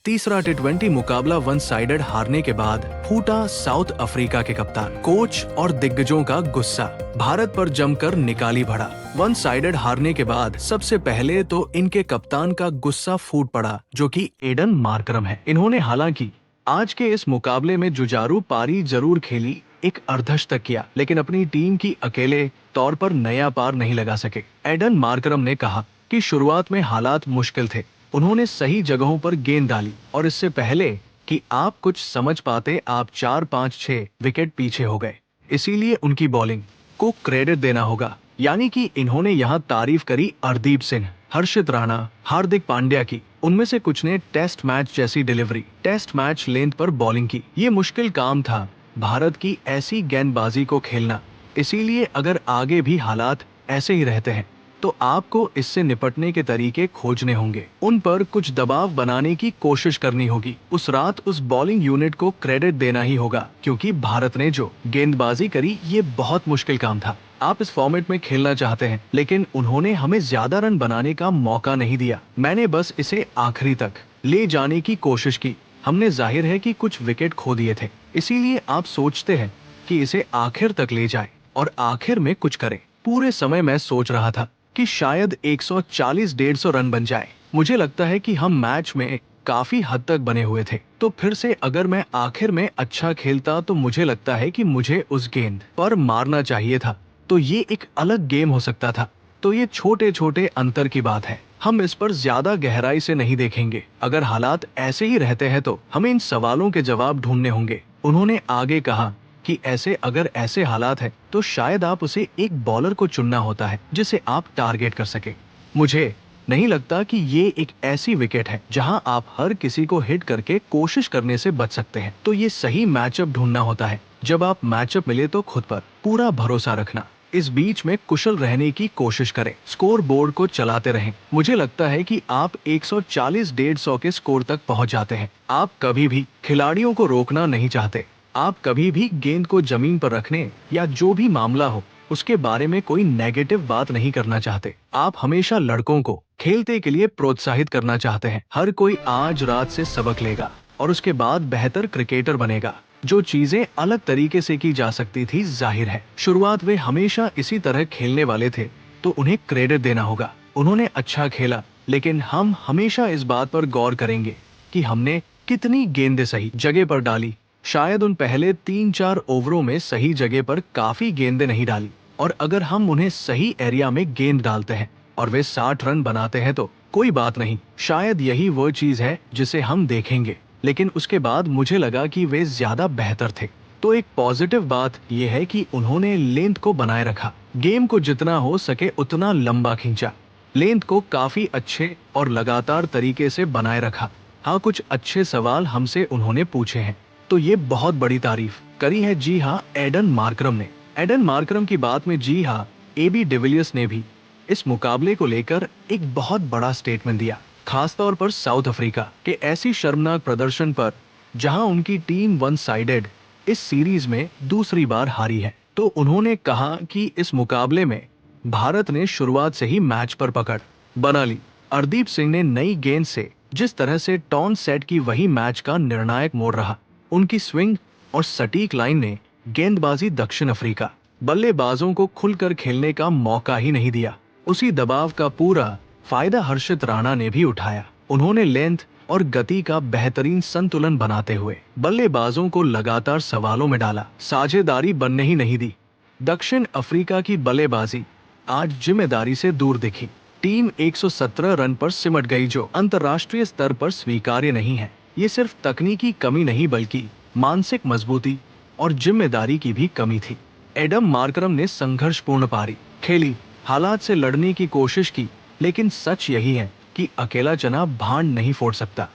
तीसरा टी20 मुकाबला one sided हारने के बाद फूटा साउथ अफ्रीका के कप्तान, कोच और दिग्गजों का गुस्सा। भारत पर जमकर निकाली भड़ा। वन साइडेड हारने के बाद सबसे पहले तो इनके कप्तान का गुस्सा फूट पड़ा, जो कि एडन मार्करम है। इन्होंने हालांकि आज के इस मुकाबले में जुझारू पारी जरूर खेली, एक अर्धशतक किया, लेकिन अपनी टीम की अकेले तौर पर नया पार नहीं लगा सके। एडन मार्करम ने कहा कि शुरुआत में हालात मुश्किल थे। उन्होंने सही जगहों पर गेंद डाली और इससे पहले कि आप कुछ समझ पाते आप 4-5-6 विकेट पीछे हो गए। इसीलिए उनकी बॉलिंग को क्रेडिट देना होगा। यानी कि इन्होंने यहाँ तारीफ करी हरदीप सिंह, हर्षित राणा, हार्दिक पांड्या की। उनमें से कुछ ने टेस्ट मैच जैसी डिलीवरी, टेस्ट मैच लेंथ पर बॉलिंग की। ये मुश्किल काम था भारत की ऐसी गेंदबाजी को खेलना। इसीलिए अगर आगे भी हालात ऐसे ही रहते हैं तो आपको इससे निपटने के तरीके खोजने होंगे। उन पर कुछ दबाव बनाने की कोशिश करनी होगी। उस रात उस बॉलिंग यूनिट को क्रेडिट देना ही होगा, क्योंकि भारत ने जो गेंदबाजी करी ये बहुत मुश्किल काम था। आप इस फॉर्मेट में खेलना चाहते हैं, लेकिन उन्होंने हमें ज्यादा रन बनाने का मौका नहीं दिया। मैंने बस इसे आखिरी तक ले जाने की कोशिश की। हमने जाहिर है कि कुछ विकेट खो दिए थे, इसीलिए आप सोचते हैं कि इसे आखिर तक ले जाए और आखिर में कुछ करें। पूरे समय मैं सोच रहा था कि शायद 140-150 रन बन जाए। मुझे लगता है कि हम मैच में काफी हद तक बने हुए थे, तो फिर से अगर मैं आखिर में अच्छा खेलता तो मुझे लगता है कि मुझे उस गेंद पर मारना चाहिए था, तो ये एक अलग गेम हो सकता था। तो ये छोटे छोटे अंतर की बात है, हम इस पर ज्यादा गहराई से नहीं देखेंगे। अगर हालात ऐसे ही रहते हैं तो हमें इन सवालों के जवाब ढूंढने होंगे। उन्होंने आगे कहा कि अगर ऐसे हालात है तो शायद आप उसे एक बॉलर को चुनना होता है जिसे आप टारगेट कर सके। मुझे नहीं लगता कि ये एक ऐसी विकेट है जहां आप हर किसी को हिट करके कोशिश करने से बच सकते हैं। तो ये सही मैचअप ढूंढना होता है। जब आप मैचअप मिले तो खुद पर पूरा भरोसा रखना। इस बीच में कुशल रहने की कोशिश करें, स्कोर बोर्ड को चलाते रहें। मुझे लगता है कि आप 140-150 के स्कोर तक पहुंच जाते हैं। आप कभी भी खिलाड़ियों को रोकना नहीं चाहते। आप कभी भी गेंद को जमीन पर रखने या जो भी मामला हो उसके बारे में कोई नेगेटिव बात नहीं करना चाहते। आप हमेशा लड़कों को खेलते के लिए प्रोत्साहित करना चाहते हैं। हर कोई आज रात से सबक लेगा और उसके बाद बेहतर क्रिकेटर बनेगा। जो चीजें अलग तरीके से की जा सकती थी, जाहिर है शुरुआत वे हमेशा इसी तरह खेलने वाले थे, तो उन्हें क्रेडिट देना होगा। उन्होंने अच्छा खेला, लेकिन हम हमेशा इस बात पर गौर करेंगे कि हमने कितनी गेंदें सही जगह पर डाली। शायद उन पहले 3-4 ओवरों में सही जगह पर काफी गेंदें नहीं डाली, और अगर हम उन्हें सही एरिया में गेंद डालते हैं और वे 60 रन बनाते हैं तो कोई बात नहीं। शायद यही वो चीज है जिसे हम देखेंगे। लेकिन उसके बाद मुझे लगा कि वे ज्यादा बेहतर थे। तो एक पॉजिटिव बात यह है कि उन्होंने लेंथ को बनाए रखा, गेम को जितना हो सके उतना लंबा खींचा, लेंथ को काफी अच्छे और लगातार तरीके से बनाए रखा। हाँ, कुछ अच्छे सवाल हमसे उन्होंने पूछे हैं, तो ये बहुत बड़ी तारीफ करी है। जी हाँ, एडन मार्करम ने। एडन मार्करम की बात में जी हाँ, एबी डिविलियर्स ने भी इस मुकाबले को लेकर एक बहुत बड़ा स्टेटमेंट दिया, खासतौर पर साउथ अफ्रीका के ऐसी शर्मनाक प्रदर्शन पर जहां उनकी टीम वन साइडेड इस सीरीज में दूसरी बार हारी है। तो उन्होंने कहा कि इस मुकाबले में भारत ने शुरुआत से ही मैच पर पकड़ बना ली। हरदीप सिंह ने नई गेंद से जिस तरह से टॉन सेट की, वही मैच का निर्णायक मोड़ रहा। उनकी स्विंग और सटीक लाइन ने गेंदबाजी दक्षिण अफ्रीका बल्लेबाजों को खुलकर खेलने का मौका ही नहीं दिया। उसी दबाव का पूरा फायदा हर्षित राणा ने भी उठाया। उन्होंने लेंथ और गति का बेहतरीन संतुलन बनाते हुए बल्लेबाजों को लगातार सवालों में डाला, साझेदारी बनने ही नहीं दी। दक्षिण अफ्रीका की बल्लेबाजी आज जिम्मेदारी से दूर दिखी। टीम 117 रन पर सिमट गई, जो अंतर्राष्ट्रीय स्तर पर स्वीकार्य नहीं है। ये सिर्फ तकनीकी कमी नहीं बल्कि मानसिक मजबूती और जिम्मेदारी की भी कमी थी। एडम मार्करम ने संघर्षपूर्ण पारी खेली, हालात से लड़ने की कोशिश की, लेकिन सच यही है कि अकेला चना भांड नहीं फोड़ सकता।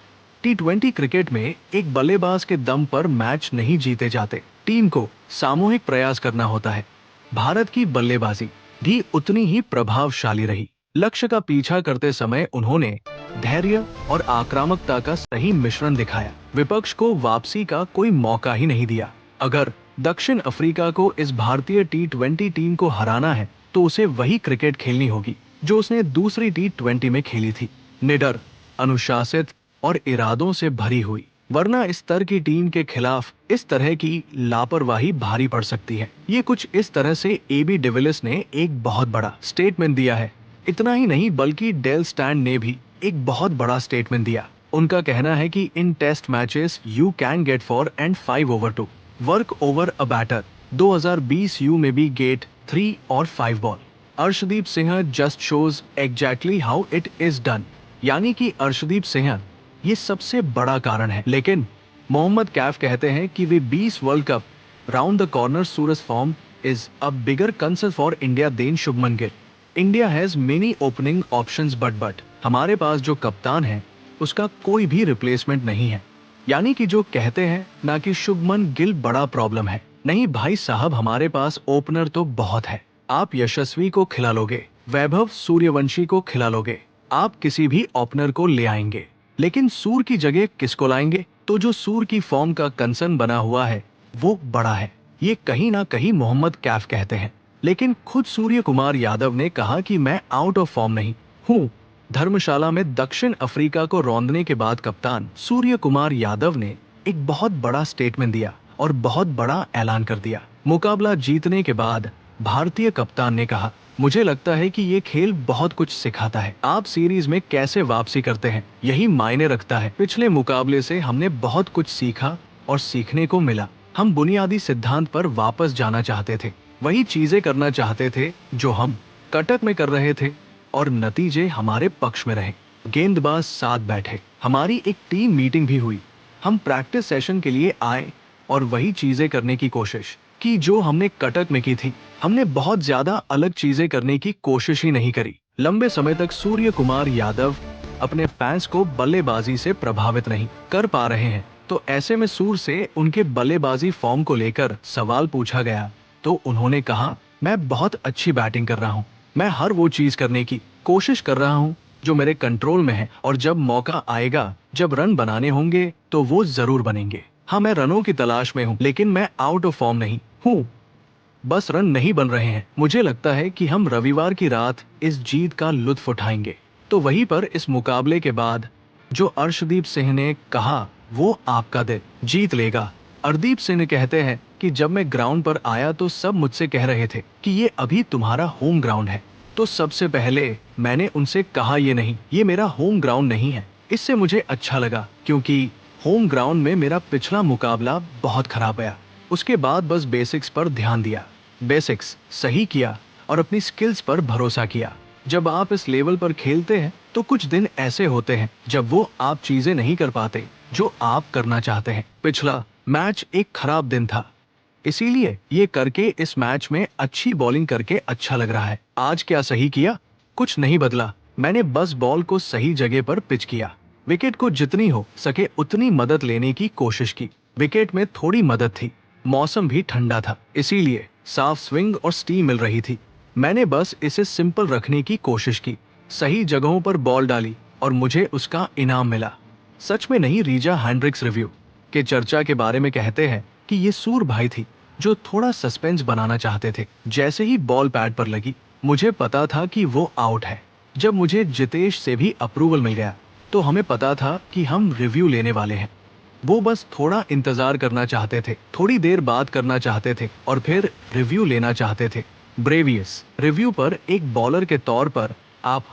टी20 क्रिकेट में एक बल्लेबाज के दम पर मैच नहीं जीते जाते, टीम को सामूहिक प्रयास करना होता है। भारत की बल्लेबाजी भी उतनी ही प्रभावशाली रही। लक्ष्य का पीछा करते समय उन्होंने धैर्य और आक्रामकता का सही मिश्रण दिखाया, विपक्ष को वापसी का कोई मौका ही नहीं दिया। अगर दक्षिण अफ्रीका को इस भारतीय टी20 टीम को हराना है तो उसे वही क्रिकेट खेलनी होगी जो उसने दूसरी टी20 में खेली थी, निडर, अनुशासित और इरादों से भरी हुई, वरना इस स्तर की टीम के खिलाफ इस तरह की लापरवाही भारी पड़ सकती है। ये कुछ इस तरह से एबी डिविलियर्स ने एक बहुत बड़ा स्टेटमेंट दिया है। इतना ही नहीं बल्कि डेल स्टैंड ने भी एक बहुत बड़ा स्टेटमेंट दिया। उनका कहना है कि in test matches you can get 4 and 5 over 2 work over a batter. 2020 you maybe get 3 और 5 ball. Arshdeep Singh just shows exactly how it is done. यानी कि अर्शदीप सिंह ये सबसे बड़ा कारण है। लेकिन मोहम्मद कैफ कहते हैं कि वे 20 world cup round the corner Suraj form is a bigger concern for India than Shubman Gill. India has many opening options but हमारे पास जो कप्तान है उसका कोई भी रिप्लेसमेंट नहीं है। यानी कि जो कहते हैं ना कि शुभमन गिल बड़ा प्रॉब्लम है, नहीं भाई साहब, हमारे पास ओपनर तो बहुत है। आप यशस्वी को खिला लोगे, वैभव सूर्यवंशी को खिला लोगे, आप किसी भी ओपनर को ले आएंगे, लेकिन सूर की जगह किसको लाएंगे? तो जो सूर की फॉर्म का कंसर्न बना हुआ है वो बड़ा है, ये कहीं ना कहीं मोहम्मद कैफ कहते हैं। लेकिन खुद सूर्य कुमार यादव ने कहा कि मैं आउट ऑफ फॉर्म नहीं हूँ। धर्मशाला में दक्षिण अफ्रीका को रौंदने के बाद कप्तान सूर्य कुमार यादव ने एक बहुत बड़ा स्टेटमेंट दिया और बहुत बड़ा ऐलान कर दिया। मुकाबला जीतने के बाद भारतीय कप्तान ने कहा, मुझे लगता है कि ये खेल बहुत कुछ सिखाता है। आप सीरीज में कैसे वापसी करते हैं यही मायने रखता है। पिछले मुकाबले से हमने बहुत कुछ सीखा और सीखने को मिला। हम बुनियादी सिद्धांत पर वापस जाना चाहते थे, वही चीजें करना चाहते थे जो हम कटक में कर रहे थे और नतीजे हमारे पक्ष में रहे। गेंदबाज साथ बैठे, हमारी एक टीम मीटिंग भी हुई, हम प्रैक्टिस सेशन के लिए आए और वही चीजें करने की कोशिश की जो हमने कटक में की थी। हमने बहुत ज्यादा अलग चीजें करने की कोशिश ही नहीं करी। लंबे समय तक सूर्य कुमार यादव अपने फैंस को बल्लेबाजी से प्रभावित नहीं कर पा रहे हैं, तो ऐसे में सूर से उनके बल्लेबाजी फॉर्म को लेकर सवाल पूछा गया तो उन्होंने कहा, मैं बहुत अच्छी बैटिंग कर रहा हूँ, मैं हर वो चीज करने की कोशिश कर रहा हूँ जो मेरे कंट्रोल में है, और जब मौका आएगा, जब रन बनाने होंगे तो वो जरूर बनेंगे। हाँ, मैं रनों की तलाश में हूँ, लेकिन मैं आउट ऑफ फॉर्म नहीं हूँ, बस रन नहीं बन रहे हैं। मुझे लगता है कि हम रविवार की रात इस जीत का लुत्फ उठाएंगे। तो वहीं पर इस मुकाबले के बाद जो अर्शदीप सिंह ने कहा वो आपका दिल जीत लेगा। अर्शदीप सिंह ने कहते हैं कि जब मैं ग्राउंड पर आया तो सब मुझसे कह रहे थे कि ये अभी तुम्हारा होम ग्राउंड है, तो सबसे पहले मैंने उनसे कहा ये मेरा होम ग्राउंड नहीं है। इससे मुझे अच्छा लगा क्योंकि होम ग्राउंड में मेरा पिछला मुकाबला बहुत खराब गया। उसके बाद बस बेसिक्स पर ध्यान दिया, बेसिक्स सही किया और अपनी स्किल्स पर भरोसा किया। जब आप इस लेवल पर खेलते हैं तो कुछ दिन ऐसे होते हैं जब वो आप चीजें नहीं कर पाते जो आप करना चाहते हैं। पिछला मैच एक खराब दिन था, इसीलिए ये करके इस मैच में अच्छी बॉलिंग करके अच्छा लग रहा है। आज क्या सही किया? कुछ नहीं बदला, मैंने बस बॉल को सही जगह पर पिच किया, विकेट को जितनी हो सके उतनी मदद लेने की कोशिश की। विकेट में थोड़ी मदद थी, मौसम भी ठंडा था, इसीलिए साफ स्विंग और स्टीम मिल रही थी। मैंने बस इसे सिंपल रखने की कोशिश की, सही जगहों पर बॉल डाली और मुझे उसका इनाम मिला। सच में नहीं, रीजा हैंड्रिक्स रिव्यू के चर्चा के बारे में कहते हैं कि ये सूर भाई थी जो थोड़ा सस्पेंस बनाना चाहते थे। जैसे ही बॉल पैड पर लगी मुझे पता था कि वो आउट है। जब मुझे जितेश से भी अप्रूवल मिल गया तो हमें पता था कि हम रिव्यू लेने वाले हैं। वो बस थोड़ा इंतजार करना चाहते थे, थोड़ी देर बात करना चाहते थे और फिर रिव्यू लेना चाहते थे। ब्रेवियस रिव्यू पर एक बॉलर के तौर पर आप हर